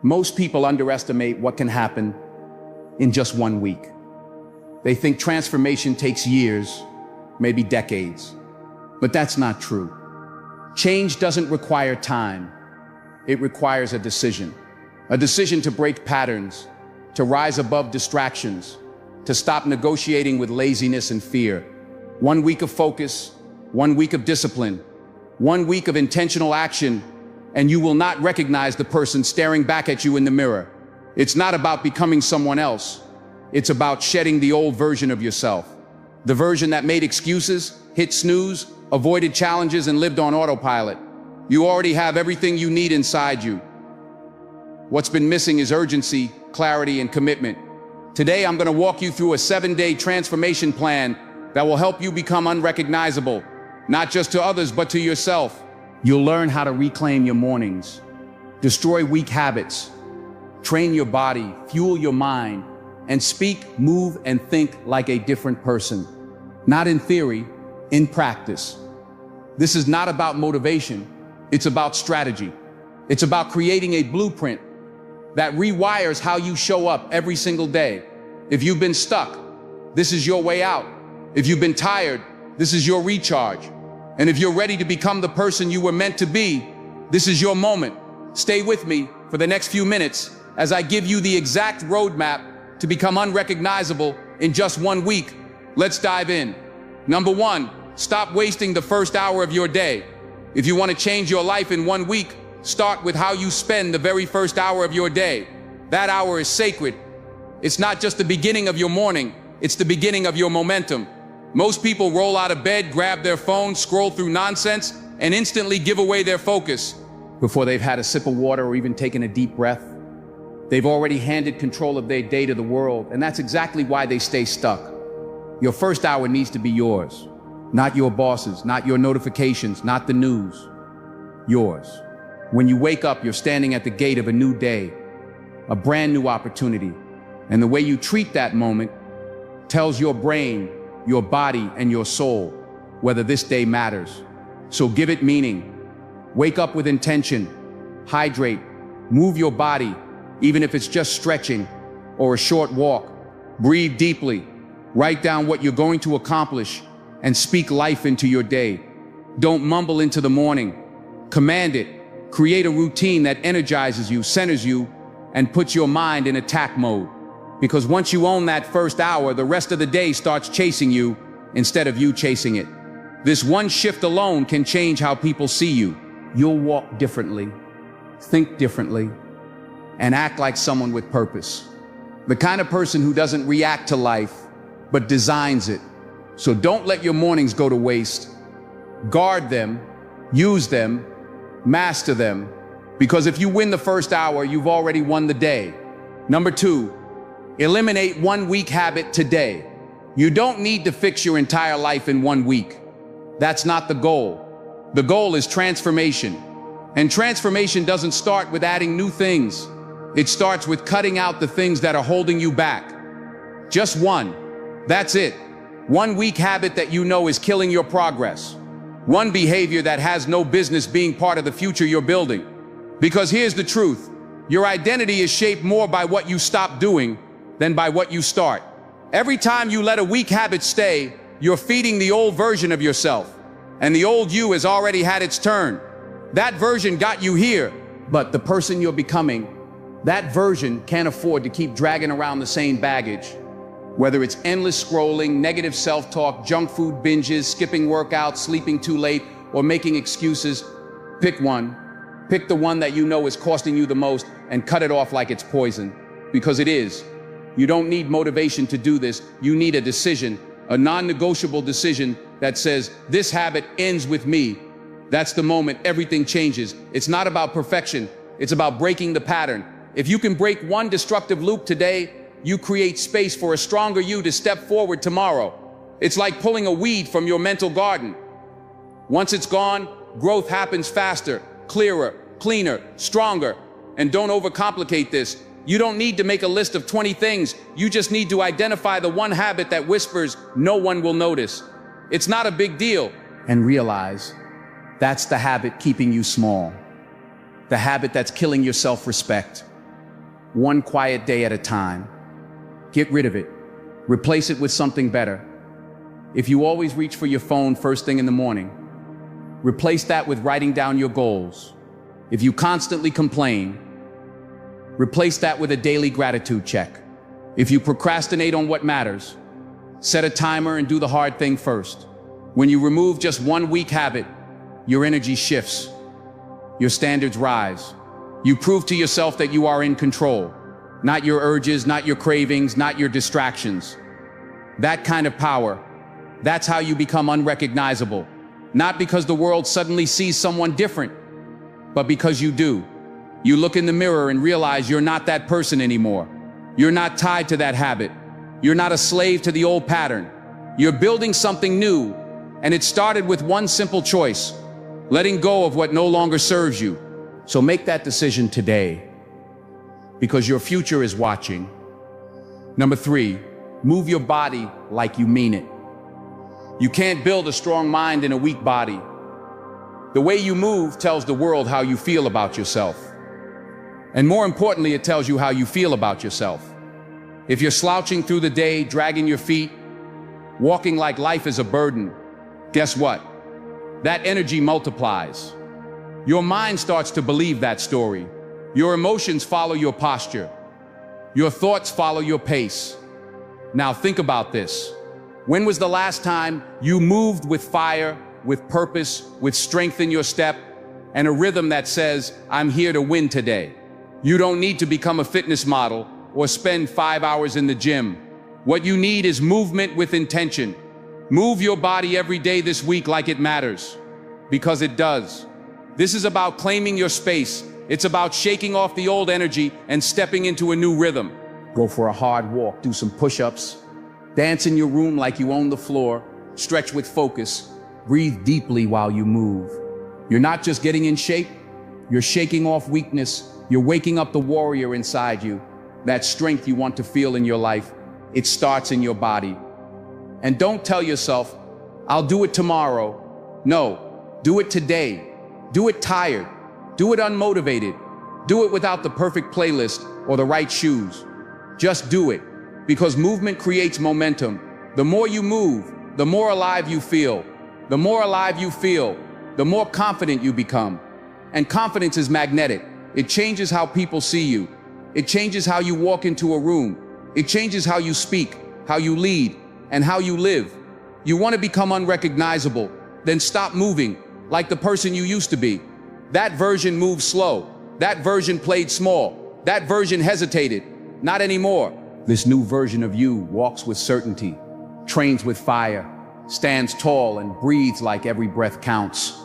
Most people underestimate what can happen in just 1 week. They think transformation takes years, maybe decades. But that's not true. Change doesn't require time. It requires a decision. A decision to break patterns, to rise above distractions, to stop negotiating with laziness and fear. 1 week of focus, 1 week of discipline, 1 week of intentional action, and you will not recognize the person staring back at you in the mirror. It's not about becoming someone else. It's about shedding the old version of yourself. The version that made excuses, hit snooze, avoided challenges, and lived on autopilot. You already have everything you need inside you. What's been missing is urgency, clarity, and commitment. Today, I'm going to walk you through a 7-day transformation plan that will help you become unrecognizable, not just to others, but to yourself. You'll learn how to reclaim your mornings, destroy weak habits, train your body, fuel your mind, and speak, move, and think like a different person. Not in theory, in practice. This is not about motivation. It's about strategy. It's about creating a blueprint that rewires how you show up every single day. If you've been stuck, this is your way out. If you've been tired, this is your recharge. And if you're ready to become the person you were meant to be, this is your moment. Stay with me for the next few minutes as I give you the exact roadmap to become unrecognizable in just 1 week. Let's dive in. Number 1, stop wasting the first hour of your day. If you want to change your life in 1 week, start with how you spend the very first hour of your day. That hour is sacred. It's not just the beginning of your morning, it's the beginning of your momentum. Most people roll out of bed, grab their phone, scroll through nonsense, and instantly give away their focus. Before they've had a sip of water or even taken a deep breath, they've already handed control of their day to the world, and that's exactly why they stay stuck. Your first hour needs to be yours, not your boss's, not your notifications, not the news. Yours. When you wake up, you're standing at the gate of a new day, a brand new opportunity, and the way you treat that moment tells your brain, your body, and your soul whether this day matters. So give it meaning. Wake up with intention. Hydrate. Move your body, even if it's just stretching or a short walk. Breathe deeply. Write down what you're going to accomplish and speak life into your day. Don't mumble into the morning. Command it. Create a routine that energizes you, centers you, and puts your mind in attack mode. Because once you own that first hour, the rest of the day starts chasing you instead of you chasing it. This one shift alone can change how people see you. You'll walk differently, think differently, and act like someone with purpose. The kind of person who doesn't react to life, but designs it. So don't let your mornings go to waste. Guard them, use them, master them, because if you win the first hour, you've already won the day. Number 2, eliminate 1 week habit today. You don't need to fix your entire life in 1 week. That's not the goal. The goal is transformation. And transformation doesn't start with adding new things. It starts with cutting out the things that are holding you back. Just one. That's it. 1 week habit that you know is killing your progress. One behavior that has no business being part of the future you're building. Because here's the truth. Your identity is shaped more by what you stop doing than by what you start. Every time you let a weak habit stay, you're feeding the old version of yourself. And the old you has already had its turn. That version got you here. But the person you're becoming, that version can't afford to keep dragging around the same baggage. Whether it's endless scrolling, negative self-talk, junk food binges, skipping workouts, sleeping too late, or making excuses, pick one. Pick the one that you know is costing you the most and cut it off like it's poison. Because it is. You don't need motivation to do this. You need a decision, a non-negotiable decision that says, this habit ends with me. That's the moment everything changes. It's not about perfection. It's about breaking the pattern. If you can break one destructive loop today, you create space for a stronger you to step forward tomorrow. It's like pulling a weed from your mental garden. Once it's gone, growth happens faster, clearer, cleaner, stronger. And don't overcomplicate this. You don't need to make a list of 20 things. You just need to identify the one habit that whispers, no one will notice. It's not a big deal. And realize that's the habit keeping you small. The habit that's killing your self-respect. one quiet day at a time. Get rid of it. Replace it with something better. If you always reach for your phone first thing in the morning, replace that with writing down your goals. If you constantly complain, replace that with a daily gratitude check. If you procrastinate on what matters, set a timer and do the hard thing first. When you remove just one weak habit, your energy shifts. Your standards rise. You prove to yourself that you are in control. Not your urges, not your cravings, not your distractions. That kind of power, that's how you become unrecognizable. Not because the world suddenly sees someone different, but because you do. You look in the mirror and realize you're not that person anymore. You're not tied to that habit. You're not a slave to the old pattern. You're building something new, and it started with one simple choice: letting go of what no longer serves you. So make that decision today, because your future is watching. Number 3, move your body like you mean it. You can't build a strong mind in a weak body. The way you move tells the world how you feel about yourself. And more importantly, it tells you how you feel about yourself. If you're slouching through the day, dragging your feet, walking like life is a burden, guess what? That energy multiplies. Your mind starts to believe that story. Your emotions follow your posture. Your thoughts follow your pace. Now think about this. When was the last time you moved with fire, with purpose, with strength in your step, and a rhythm that says, I'm here to win today? You don't need to become a fitness model or spend 5 hours in the gym. What you need is movement with intention. Move your body every day this week like it matters, because it does. This is about claiming your space. It's about shaking off the old energy and stepping into a new rhythm. Go for a hard walk, do some push-ups, dance in your room like you own the floor, stretch with focus, breathe deeply while you move. You're not just getting in shape, you're shaking off weakness, you're waking up the warrior inside you. That strength you want to feel in your life, it starts in your body. And don't tell yourself, I'll do it tomorrow. No, do it today. Do it tired. Do it unmotivated. Do it without the perfect playlist or the right shoes. Just do it, because movement creates momentum. The more you move, the more alive you feel. The more alive you feel, the more confident you become. And confidence is magnetic. It changes how people see you. It changes how you walk into a room. It changes how you speak, how you lead, and how you live. You want to become unrecognizable, then stop moving like the person you used to be. That version moved slow. That version played small. That version hesitated. Not anymore. This new version of you walks with certainty, trains with fire, stands tall, and breathes like every breath counts,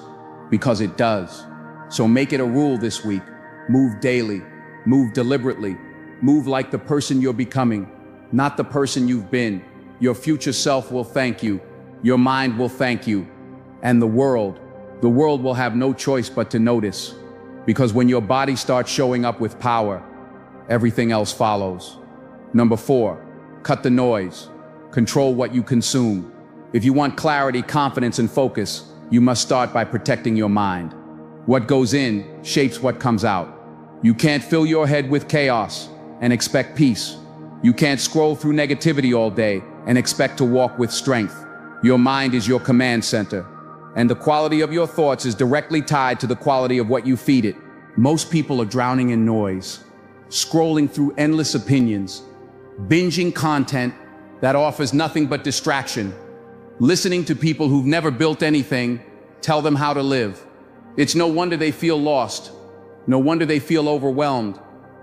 because it does. So make it a rule this week. Move daily. Move deliberately. Move like the person you're becoming, not the person you've been. Your future self will thank you. Your mind will thank you. And the world will have no choice but to notice. Because when your body starts showing up with power, everything else follows. Number 4, cut the noise. Control what you consume. If you want clarity, confidence, and focus, you must start by protecting your mind. What goes in shapes what comes out. You can't fill your head with chaos and expect peace. You can't scroll through negativity all day and expect to walk with strength. Your mind is your command center, and the quality of your thoughts is directly tied to the quality of what you feed it. Most people are drowning in noise, scrolling through endless opinions, binging content that offers nothing but distraction, listening to people who've never built anything tell them how to live. It's no wonder they feel lost. No wonder they feel overwhelmed.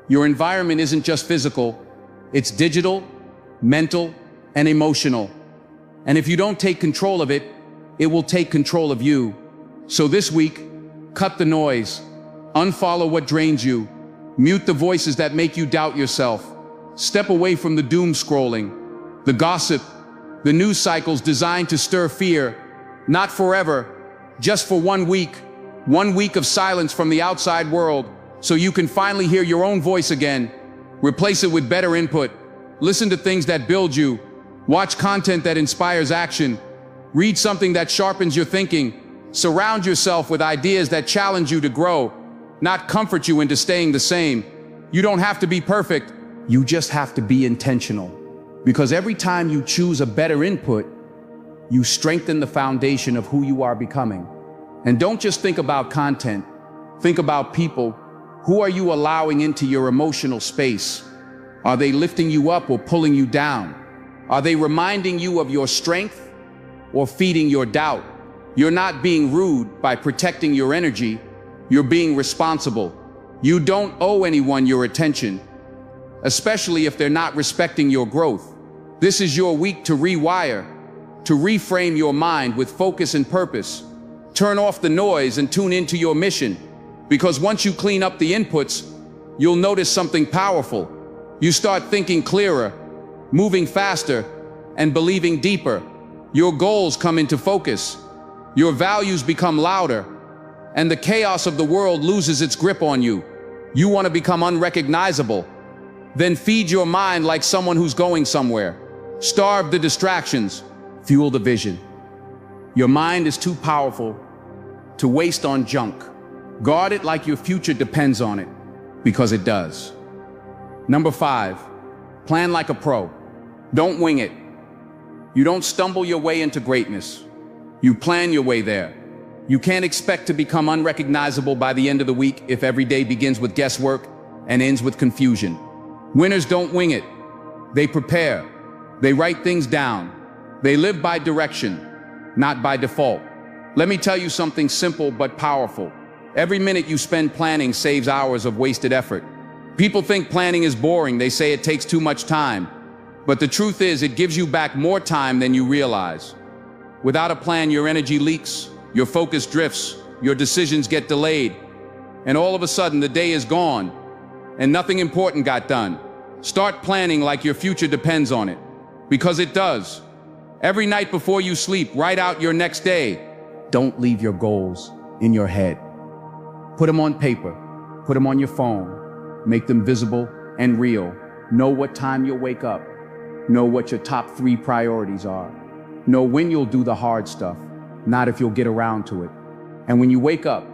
Your environment isn't just physical, it's digital, mental, and emotional. And if you don't take control of it, it will take control of you. So this week, cut the noise, unfollow what drains you, mute the voices that make you doubt yourself, step away from the doom scrolling, the gossip, the news cycles designed to stir fear, not forever, just for 1 week. 1 week of silence from the outside world, so you can finally hear your own voice again. Replace it with better input. Listen to things that build you. Watch content that inspires action. Read something that sharpens your thinking. Surround yourself with ideas that challenge you to grow, not comfort you into staying the same. You don't have to be perfect. You just have to be intentional. Because every time you choose a better input, you strengthen the foundation of who you are becoming. And don't just think about content. Think about people. Who are you allowing into your emotional space? Are they lifting you up or pulling you down? Are they reminding you of your strength or feeding your doubt? You're not being rude by protecting your energy. You're being responsible. You don't owe anyone your attention, especially if they're not respecting your growth. This is your week to rewire, to reframe your mind with focus and purpose. Turn off the noise and tune into your mission. Because once you clean up the inputs, you'll notice something powerful. You start thinking clearer, moving faster, and believing deeper. Your goals come into focus. Your values become louder, and the chaos of the world loses its grip on you. You want to become unrecognizable? Then feed your mind like someone who's going somewhere. Starve the distractions, fuel the vision. Your mind is too powerful to waste on junk. Guard it like your future depends on it, because it does. Number 5, plan like a pro. Don't wing it. You don't stumble your way into greatness. You plan your way there. You can't expect to become unrecognizable by the end of the week if every day begins with guesswork and ends with confusion. Winners don't wing it. They prepare. They write things down. They live by direction, not by default. Let me tell you something simple but powerful. Every minute you spend planning saves hours of wasted effort. People think planning is boring. They say it takes too much time. But the truth is, it gives you back more time than you realize. Without a plan, your energy leaks, your focus drifts, your decisions get delayed, and all of a sudden the day is gone, and nothing important got done. Start planning like your future depends on it, because it does. Every night before you sleep, write out your next day. Don't leave your goals in your head. Put them on paper, put them on your phone, make them visible and real. Know what time you'll wake up. Know what your top 3 priorities are. Know when you'll do the hard stuff, not if you'll get around to it. And when you wake up,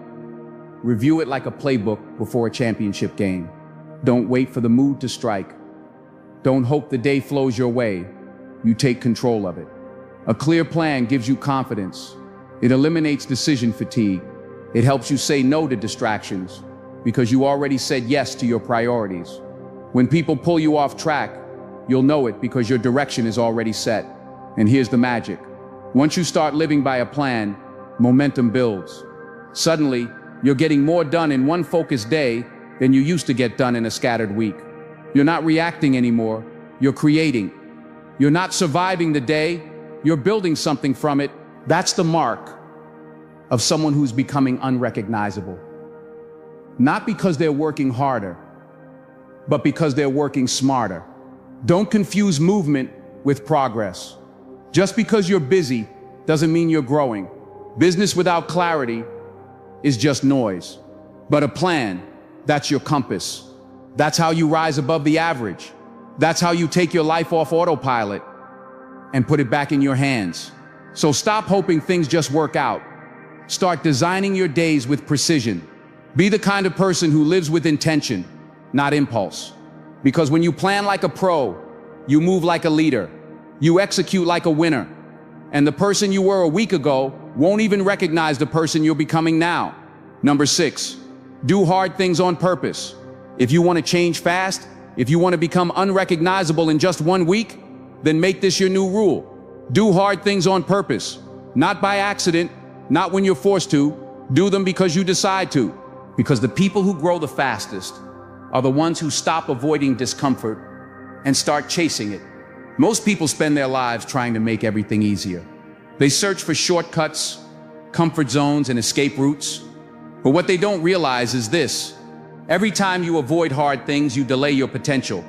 review it like a playbook before a championship game. Don't wait for the mood to strike. Don't hope the day flows your way. You take control of it. A clear plan gives you confidence. It eliminates decision fatigue. It helps you say no to distractions because you already said yes to your priorities. When people pull you off track, you'll know it because your direction is already set. And here's the magic. Once you start living by a plan, momentum builds. Suddenly, you're getting more done in one focused day than you used to get done in a scattered week. You're not reacting anymore, you're creating. You're not surviving the day, you're building something from it. That's the mark of someone who's becoming unrecognizable. Not because they're working harder, but because they're working smarter. Don't confuse movement with progress. Just because you're busy doesn't mean you're growing. Business without clarity is just noise. But a plan, that's your compass. That's how you rise above the average. That's how you take your life off autopilot and put it back in your hands. So stop hoping things just work out. Start designing your days with precision. Be the kind of person who lives with intention, not impulse. Because when you plan like a pro, you move like a leader. You execute like a winner. And the person you were a week ago won't even recognize the person you're becoming now. Number 6, do hard things on purpose. If you want to change fast, if you want to become unrecognizable in just 1 week, then make this your new rule. Do hard things on purpose, not by accident, not when you're forced to. Do them because you decide to. Because the people who grow the fastest are the ones who stop avoiding discomfort and start chasing it. Most people spend their lives trying to make everything easier. They search for shortcuts, comfort zones, and escape routes. But what they don't realize is this: every time you avoid hard things, you delay your potential.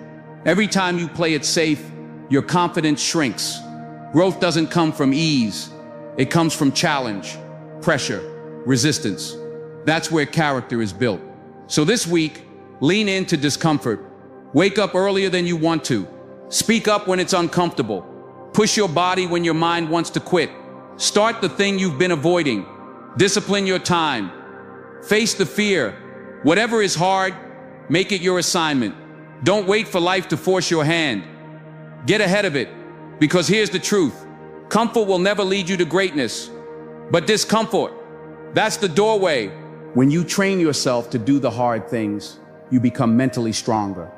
Every time you play it safe, your confidence shrinks. Growth doesn't come from ease. It comes from challenge, pressure, resistance. That's where character is built. So this week, lean into discomfort. Wake up earlier than you want to. Speak up when it's uncomfortable. Push your body when your mind wants to quit. Start the thing you've been avoiding. Discipline your time. Face the fear. Whatever is hard, Make it your assignment. Don't wait for life to force your hand. Get ahead of it, because here's the truth. Comfort will never lead you to greatness, but discomfort, that's the doorway. When you train yourself to do the hard things, you become mentally stronger.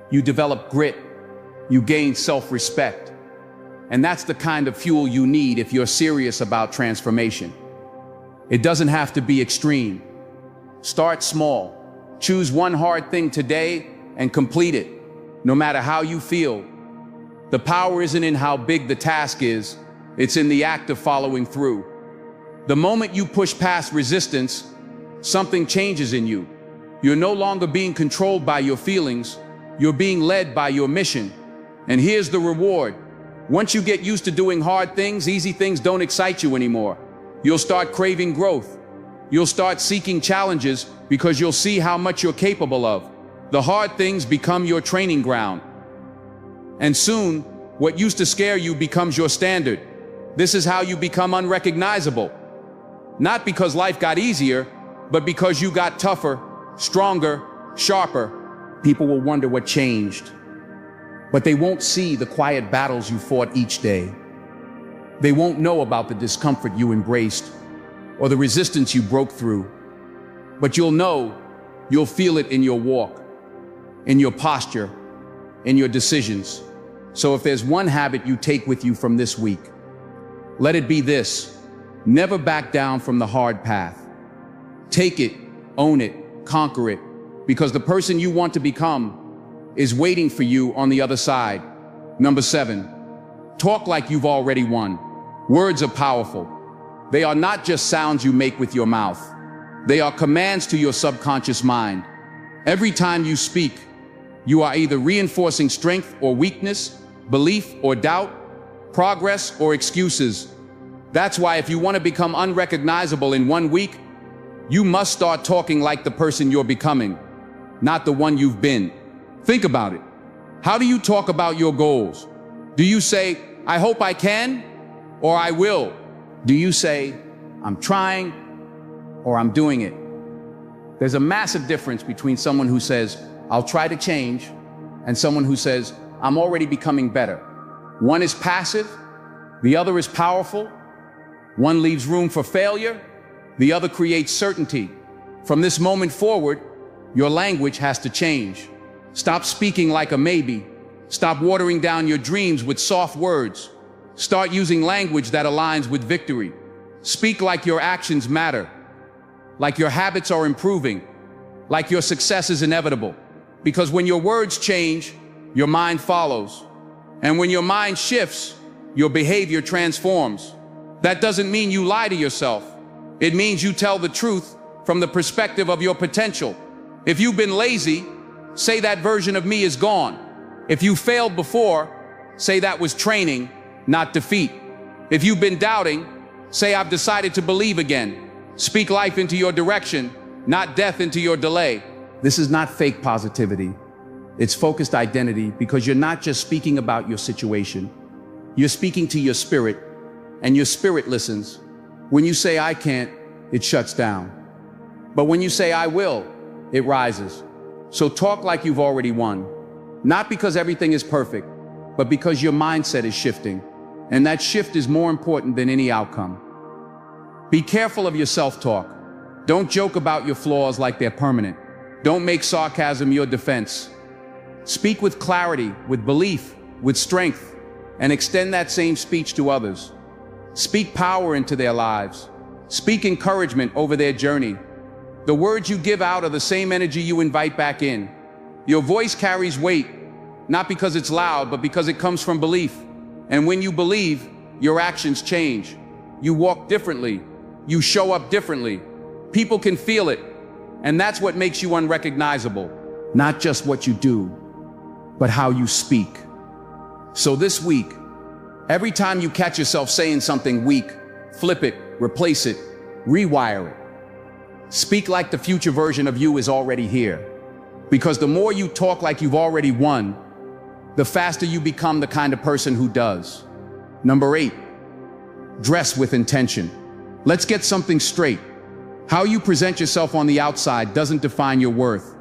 You develop grit. You gain self-respect. And that's the kind of fuel you need if you're serious about transformation. It doesn't have to be extreme. Start small. Choose one hard thing today and complete it, no matter how you feel. The power isn't in how big the task is, it's in the act of following through. The moment you push past resistance, something changes in you. You're no longer being controlled by your feelings, you're being led by your mission. And here's the reward. Once you get used to doing hard things, easy things don't excite you anymore. You'll start craving growth. You'll start seeking challenges because you'll see how much you're capable of. The hard things become your training ground. And soon, what used to scare you becomes your standard. This is how you become unrecognizable. Not because life got easier, but because you got tougher, stronger, sharper. People will wonder what changed, but they won't see the quiet battles you fought each day. They won't know about the discomfort you embraced or the resistance you broke through. But you'll feel it in your walk, in your posture, in your decisions. So if there's one habit you take with you from this week, let it be this: never back down from the hard path. Take it, own it, conquer it, because the person you want to become is waiting for you on the other side. Number 7, talk like you've already won. Words are powerful. They are not just sounds you make with your mouth. They are commands to your subconscious mind. Every time you speak, you are either reinforcing strength or weakness, belief or doubt, progress or excuses. That's why if you want to become unrecognizable in 1 week, you must start talking like the person you're becoming, not the one you've been. Think about it. How do you talk about your goals? Do you say, "I hope I can," or "I will"? Do you say, "I'm trying," or "I'm doing it"? There's a massive difference between someone who says, "I'll try to change," and someone who says, "I'm already becoming better." One is passive, the other is powerful. One leaves room for failure, the other creates certainty. From this moment forward, your language has to change. Stop speaking like a maybe. Stop watering down your dreams with soft words. Start using language that aligns with victory. Speak like your actions matter, like your habits are improving, like your success is inevitable. Because when your words change, your mind follows. And when your mind shifts, your behavior transforms. That doesn't mean you lie to yourself. It means you tell the truth from the perspective of your potential. If you've been lazy, say that version of me is gone. If you failed before, say that was training, not defeat. If you've been doubting, say I've decided to believe again. Speak life into your direction, not death into your delay. This is not fake positivity. It's focused identity, because you're not just speaking about your situation. You're speaking to your spirit, and your spirit listens. When you say "I can't," it shuts down. But when you say "I will," it rises. So talk like you've already won. Not because everything is perfect, but because your mindset is shifting. And that shift is more important than any outcome. Be careful of your self-talk. Don't joke about your flaws like they're permanent. Don't make sarcasm your defense. Speak with clarity, with belief, with strength, and extend that same speech to others. Speak power into their lives. Speak encouragement over their journey. The words you give out are the same energy you invite back in. Your voice carries weight, not because it's loud, but because it comes from belief. And when you believe, your actions change. You walk differently. You show up differently. People can feel it. And that's what makes you unrecognizable. Not just what you do, but how you speak. So this week, every time you catch yourself saying something weak, flip it, replace it, rewire it. Speak like the future version of you is already here. Because the more you talk like you've already won, the faster you become the kind of person who does. Number 8, dress with intention. Let's get something straight. How you present yourself on the outside doesn't define your worth.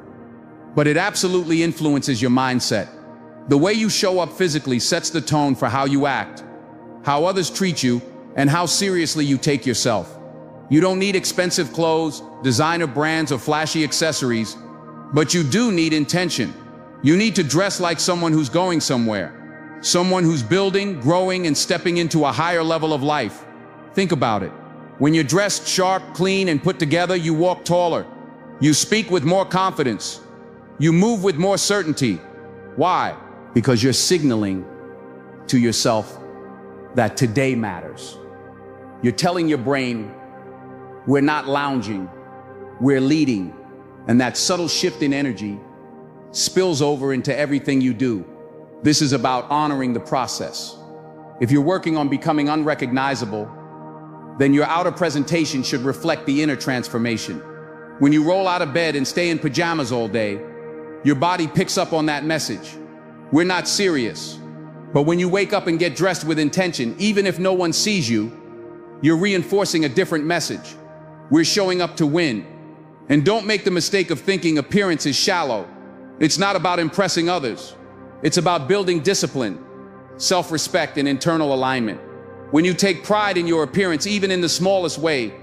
but it absolutely influences your mindset. The way you show up physically sets the tone for how you act, how others treat you, and how seriously you take yourself. You don't need expensive clothes, designer brands, or flashy accessories, but you do need intention. You need to dress like someone who's going somewhere, someone who's building, growing, and stepping into a higher level of life. Think about it. When you're dressed sharp, clean, and put together, you walk taller. You speak with more confidence. You move with more certainty. Why? Because you're signaling to yourself that today matters. You're telling your brain, we're not lounging, we're leading. And that subtle shift in energy spills over into everything you do. This is about honoring the process. If you're working on becoming unrecognizable, then your outer presentation should reflect the inner transformation. When you roll out of bed and stay in pajamas all day, your body picks up on that message. We're not serious. But when you wake up and get dressed with intention, even if no one sees you, you're reinforcing a different message. We're showing up to win. And don't make the mistake of thinking appearance is shallow. It's not about impressing others. It's about building discipline, self-respect, and internal alignment. When you take pride in your appearance, even in the smallest way,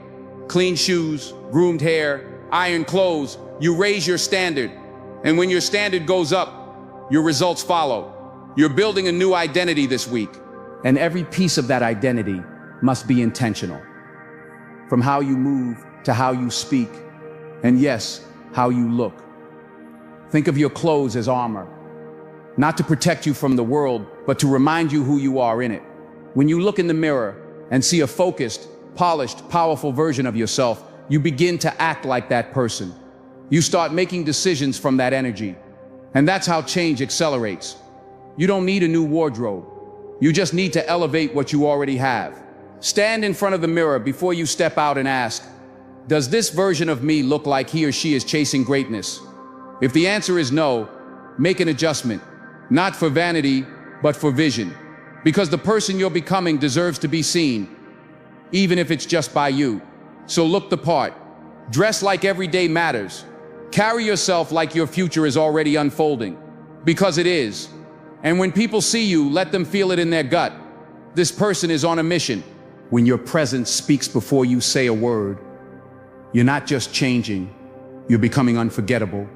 clean shoes, groomed hair, ironed clothes, you raise your standard. And when your standard goes up, your results follow. You're building a new identity this week. And every piece of that identity must be intentional. From how you move to how you speak, and yes, how you look. Think of your clothes as armor, not to protect you from the world, but to remind you who you are in it. When you look in the mirror and see a focused, polished, powerful version of yourself, you begin to act like that person. You start making decisions from that energy. And that's how change accelerates. You don't need a new wardrobe. You just need to elevate what you already have. Stand in front of the mirror before you step out and ask, does this version of me look like he or she is chasing greatness? If the answer is no, make an adjustment, not for vanity, but for vision. Because the person you're becoming deserves to be seen, even if it's just by you. So look the part. Dress like every day matters. Carry yourself like your future is already unfolding, because it is. And when people see you, let them feel it in their gut. This person is on a mission. When your presence speaks before you say a word, you're not just changing, you're becoming unforgettable,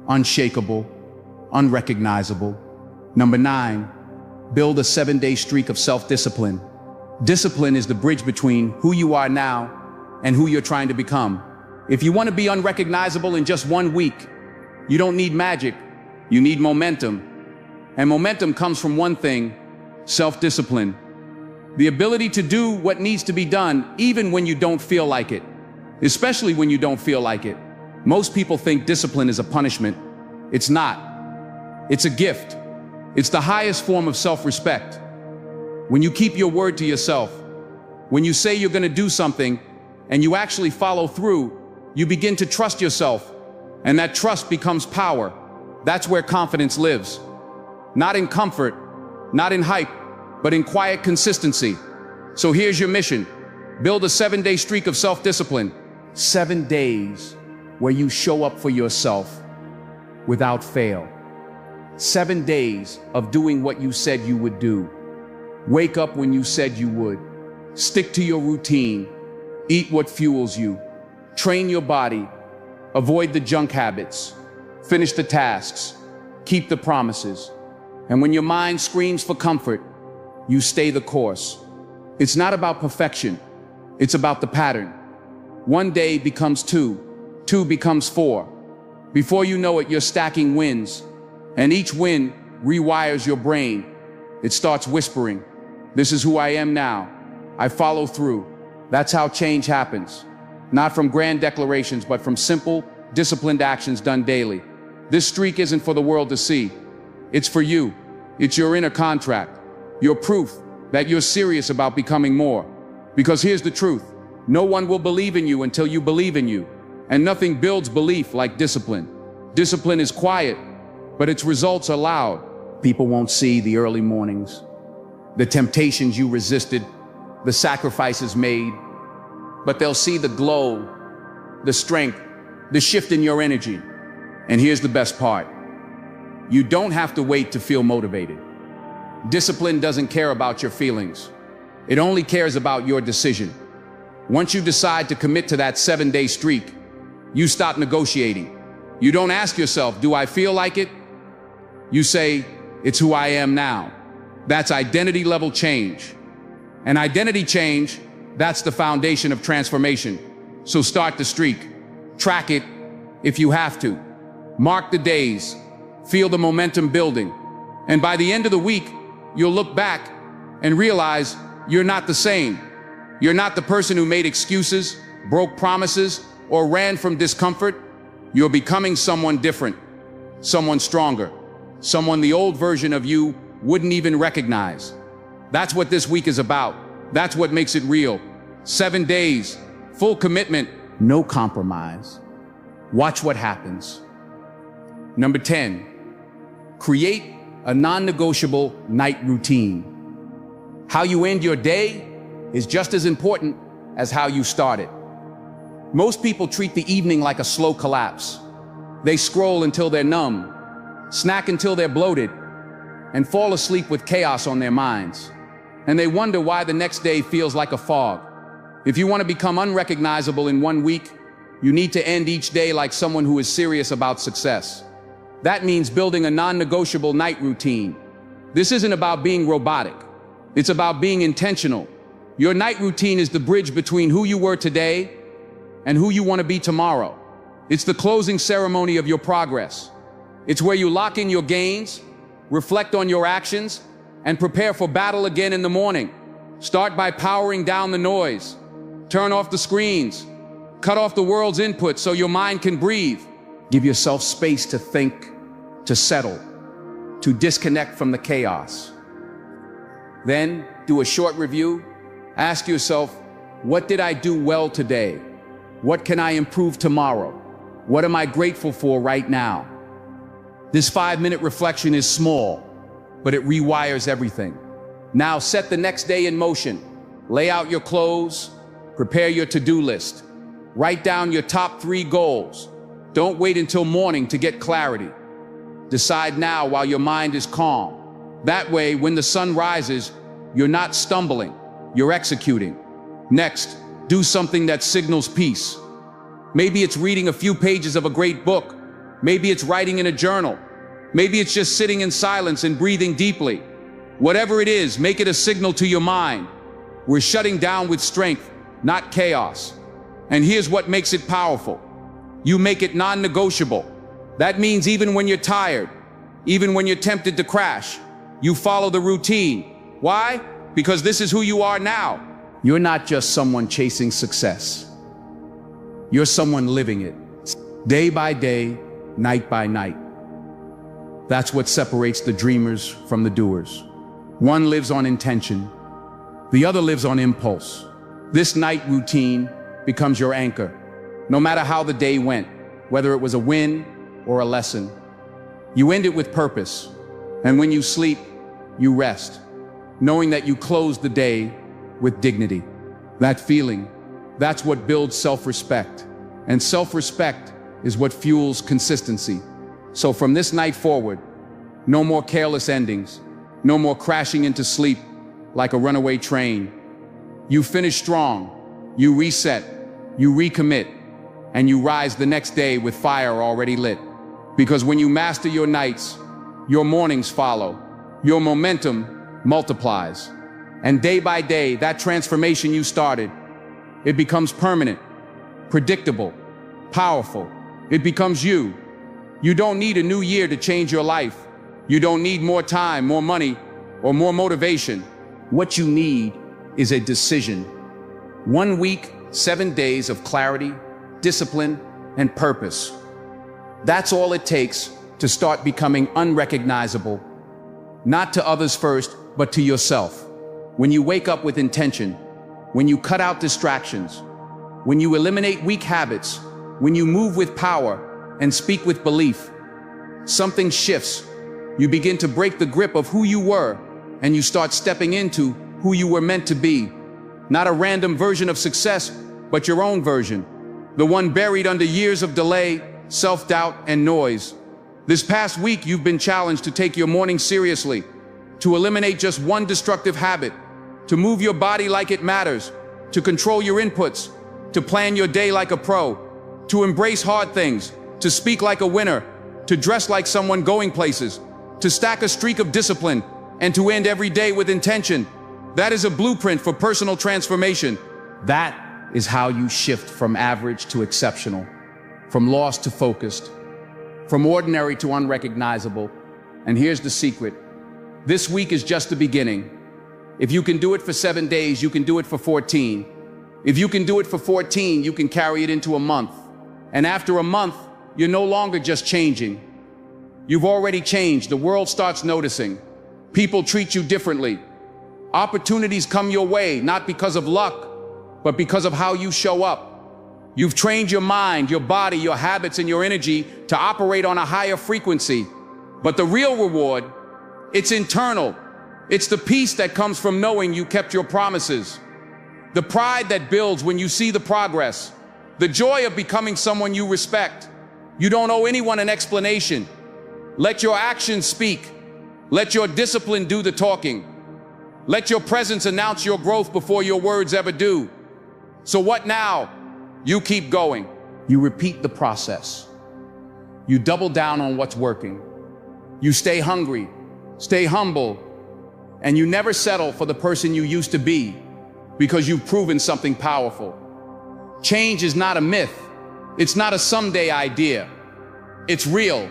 unshakable, unrecognizable. Number 9, build a 7-day streak of self-discipline. Discipline is the bridge between who you are now and who you're trying to become. If you want to be unrecognizable in just 1 week, you don't need magic, you need momentum. And momentum comes from one thing: self-discipline. The ability to do what needs to be done even when you don't feel like it. Especially when you don't feel like it. Most people think discipline is a punishment. It's not. It's a gift. It's the highest form of self-respect. When you keep your word to yourself, when you say you're going to do something and you actually follow through, you begin to trust yourself, and that trust becomes power. That's where confidence lives. Not in comfort, not in hype, but in quiet consistency. So here's your mission. Build a 7-day streak of self-discipline. 7 days where you show up for yourself without fail. 7 days of doing what you said you would do. Wake up when you said you would. Stick to your routine. Eat what fuels you. Train your body. Avoid the junk habits. Finish the tasks. Keep the promises. And when your mind screams for comfort, you stay the course. It's not about perfection. It's about the pattern. 1 day becomes 2. 2 becomes 4. Before you know it, you're stacking wins. And each win rewires your brain. It starts whispering, this is who I am now. I follow through. That's how change happens. Not from grand declarations, but from simple, disciplined actions done daily. This streak isn't for the world to see. It's for you. It's your inner contract. Your proof that you're serious about becoming more. Because here's the truth. No one will believe in you until you believe in you. And nothing builds belief like discipline. Discipline is quiet, but its results are loud. People won't see the early mornings, the temptations you resisted, the sacrifices made, but they'll see the glow, the strength, the shift in your energy. And here's the best part. You don't have to wait to feel motivated. Discipline doesn't care about your feelings. It only cares about your decision. Once you decide to commit to that 7-day streak, you stop negotiating. You don't ask yourself, do I feel like it? You say, it's who I am now. That's identity level change. And identity change, that's the foundation of transformation. So start the streak. Track it if you have to. Mark the days. Feel the momentum building. And by the end of the week, you'll look back and realize you're not the same. You're not the person who made excuses, broke promises, or ran from discomfort. You're becoming someone different, someone stronger, someone the old version of you wouldn't even recognize. That's what this week is about. That's what makes it real. 7 days, full commitment, no compromise. Watch what happens. Number 10, create a non-negotiable night routine. How you end your day is just as important as how you start it. Most people treat the evening like a slow collapse. They scroll until they're numb, snack until they're bloated, and fall asleep with chaos on their minds. And they wonder why the next day feels like a fog. If you want to become unrecognizable in 1 week, you need to end each day like someone who is serious about success. That means building a non-negotiable night routine. This isn't about being robotic. It's about being intentional. Your night routine is the bridge between who you were today and who you want to be tomorrow. It's the closing ceremony of your progress. It's where you lock in your gains, reflect on your actions, and prepare for battle again in the morning. Start by powering down the noise. Turn off the screens. Cut off the world's input so your mind can breathe. Give yourself space to think, to settle, to disconnect from the chaos. Then do a short review. Ask yourself, what did I do well today? What can I improve tomorrow? What am I grateful for right now? This 5-minute reflection is small, but it rewires everything. Now set the next day in motion. Lay out your clothes, prepare your to-do list. Write down your top 3 goals. Don't wait until morning to get clarity. Decide now while your mind is calm. That way, when the sun rises, you're not stumbling, you're executing. Next, do something that signals peace. Maybe it's reading a few pages of a great book. Maybe it's writing in a journal. Maybe it's just sitting in silence and breathing deeply. Whatever it is, make it a signal to your mind. We're shutting down with strength, not chaos. And here's what makes it powerful. You make it non-negotiable. That means even when you're tired, even when you're tempted to crash, you follow the routine. Why? Because this is who you are now. You're not just someone chasing success. You're someone living it, day by day, night by night. That's what separates the dreamers from the doers. One lives on intention, the other lives on impulse. This night routine becomes your anchor, no matter how the day went, whether it was a win or a lesson. You end it with purpose, and when you sleep, you rest, knowing that you closed the day with dignity. That feeling, that's what builds self-respect, and self-respect is what fuels consistency. So from this night forward, no more careless endings, no more crashing into sleep like a runaway train. You finish strong, you reset, you recommit, and you rise the next day with fire already lit. Because when you master your nights, your mornings follow, your momentum multiplies. And day by day, that transformation you started, it becomes permanent, predictable, powerful. It becomes you. You don't need a new year to change your life. You don't need more time, more money, or more motivation. What you need is a decision. 1 week, 7 days of clarity, discipline, and purpose. That's all it takes to start becoming unrecognizable, not to others first, but to yourself. When you wake up with intention, when you cut out distractions, when you eliminate weak habits, when you move with power and speak with belief, something shifts. You begin to break the grip of who you were, and you start stepping into who you were meant to be. Not a random version of success, but your own version. The one buried under years of delay, self-doubt, and noise. This past week, you've been challenged to take your morning seriously, to eliminate just one destructive habit, to move your body like it matters, to control your inputs, to plan your day like a pro, to embrace hard things, to speak like a winner, to dress like someone going places, to stack a streak of discipline, and to end every day with intention. That is a blueprint for personal transformation. That is how you shift from average to exceptional, from lost to focused, from ordinary to unrecognizable. And here's the secret. This week is just the beginning. If you can do it for 7 days, you can do it for 14. If you can do it for 14, you can carry it into a month. And after a month, you're no longer just changing. You've already changed. The world starts noticing. People treat you differently. Opportunities come your way, not because of luck, but because of how you show up. You've trained your mind, your body, your habits, and your energy to operate on a higher frequency. But the real reward, it's internal. It's the peace that comes from knowing you kept your promises. The pride that builds when you see the progress. The joy of becoming someone you respect. You don't owe anyone an explanation. Let your actions speak. Let your discipline do the talking. Let your presence announce your growth before your words ever do. So what now? You keep going. You repeat the process. You double down on what's working. You stay hungry, stay humble, and you never settle for the person you used to be because you've proven something powerful. Change is not a myth. It's not a someday idea. It's real.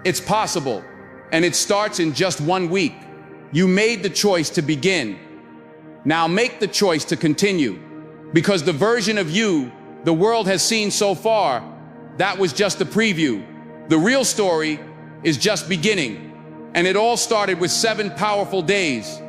It's possible. And it starts in just 1 week. You made the choice to begin. Now make the choice to continue. Because the version of you the world has seen so far, that was just a preview. The real story is just beginning. And it all started with 7 powerful days.